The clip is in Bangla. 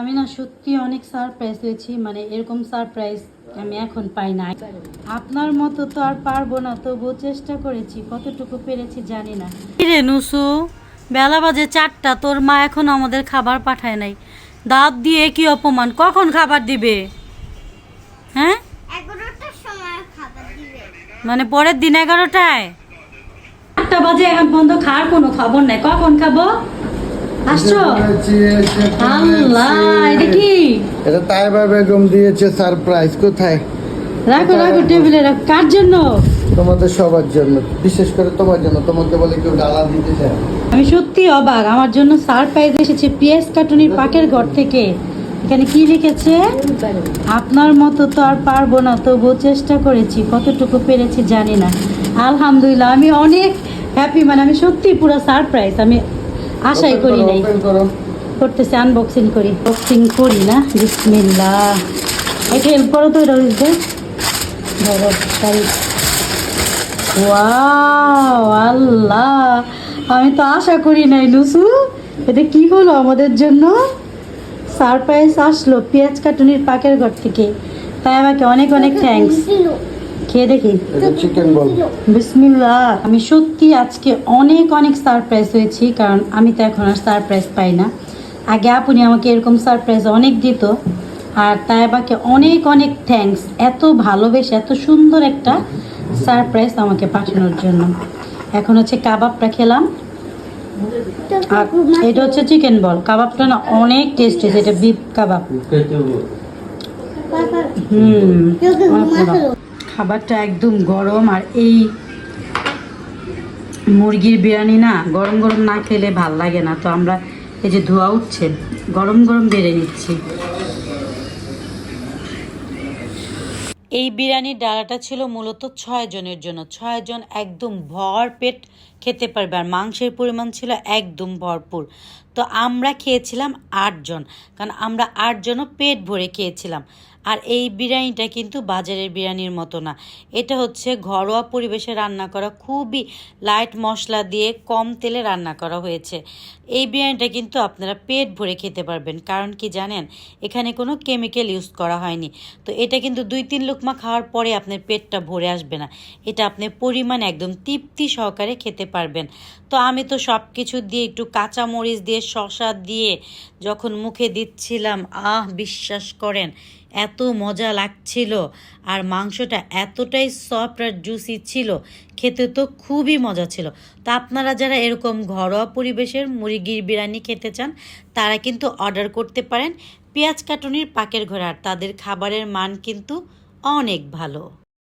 আমি না সত্যি অনেক সারপ্রাইজ হয়েছি, মানে এরকম সারপ্রাইজ আমি এখন পাই না। আপনার মতো তো আর পারবো না, তবুও চেষ্টা করেছি, কতটুকু পেরেছি জানি না। রে নুসু, বেলা বাজে 4টা, তোর মা এখন আমাদের খাবার পাঠায় নাই। দাঁত দিয়ে কি অপমান! কখন খাবার দিবে? হ্যাঁ, 11টার সময় খাবার দিবে। মানে পরের দিন 11টায়? 8টা বাজে, এখন পর্যন্ত খাওয়ার কোনো খবর নাই। কখন খাবো? আসছো? আল্লাহ, এটা কি? এটা তাইবা বেগম দিয়েছে সারপ্রাইজ। কোথায়? রাখো রাখো, টেবিলে রাখো। কার জন্য? তোমাদের সবার জন্য, বিশেষ করে তোমার জন্য। তোমাকে বলে কেউ ডালা দিতে চায়। আমি সত্যি অবাক, আমার জন্য সারপ্রাইজ এসেছে পিএস কাটুনির পাকের ঘর থেকে। এখানে কি লিখেছে? আপনার মতো তো আর পারবো না, তবুও চেষ্টা করেছি, কতটুকু পেরেছি জানি না। আলহামদুলিল্লাহ, আমি অনেক হ্যাপি, মানে আমি সত্যি পুরো সারপ্রাইজ, আমি আশাই করি নাই। করতেছি, আনবক্সিং করি। বক্সিং করি না, বিসমিল্লাহ। এটা হেল্প করো তো, এটা বুঝবে। ধরো, তাই। ওয়াও, আল্লাহ, আমি তো আশা করি নাই নুসু। এটা কি হলো আমাদের জন্য? সারপ্রাইজ আসলো পেঁয়াজ কাটুনির পাকের ঘর থেকে, তাই আমাকে অনেক অনেক থ্যাঙ্কস। খেয়ে দেখি। চিকেন বল। বিসমিল্লাহ। আমি সত্যি আজকে অনেক অনেক সারপ্রাইজ হয়েছি, কারণ আমি তো এখন আর সারপ্রাইজ পাই না। আগে আপনি আমাকে এরকম সারপ্রাইজ অনেক দিত, আর তাই আমাকে অনেক অনেক থ্যাঙ্কস, এত ভালোবেসে এত সুন্দর একটা সারপ্রাইজ আমাকে পাঠানোর জন্য। এখন হচ্ছে কাবাবটা খেলাম, আর এটা হচ্ছে চিকেন বল। কাবাবটা না অনেক টেস্টি, এটা বিফ কাবাব। খাবারটা একদম গরম, আর এই মুরগির বিরিয়ানি না গরম গরম না খেলে ভাল লাগে না। তো আমরা এই যে ধোয়া উঠছে, গরম গরম বেড়ে নিচ্ছি। এই বিরিয়ানির ডালাটা ছিল মূলত 6 জনের জন্য। 6 জন একদম ভর পেট খেতে পারবে, আর মাংসের পরিমাণ ছিল একদম ভরপুর। তো আমরা খেয়েছিলাম 8 জন, কারণ আমরা 8 জনও পেট ভরে খেয়েছিলাম। আর এই বিরিয়ানিটা কিন্তু বাজারের বিরিয়ানির মতো না, এটা হচ্ছে ঘরোয়া পরিবেশে রান্না করা, খুবই লাইট মশলা দিয়ে কম তেলে রান্না করা হয়েছে। এই বিরিয়ানিটা কিন্তু আপনারা পেট ভরে খেতে পারবেন, কারণ কি জানেন, এখানে কোনো কেমিক্যাল ইউজ করা হয়নি। তো এটা কিন্তু 2-3 লোকমা খাওয়ার পরে আপনার পেটটা ভরে আসবে না, এটা আপনি পরিমাণ একদম তৃপ্তি সহকারে খেতে পারবেন। তো আমি তো সব কিছু দিয়ে, একটু কাঁচামরিচ দিয়ে, শসা দিয়ে যখন মুখে দিচ্ছিলাম, বিশ্বাস করেন এত মজা লাগছিল, আর মাংসটা এতটাই সফট আর জুসি ছিল, খেতে তো খুবই মজা ছিল। তো আপনারা যারা এরকম ঘরোয়া পরিবেশের মুরগির বিরিয়ানি খেতে চান, তারা কিন্তু অর্ডার করতে পারেন পেঁয়াজ কাটুনির পাকের ঘর, আর তাদের খাবারের মান কিন্তু অনেক ভালো।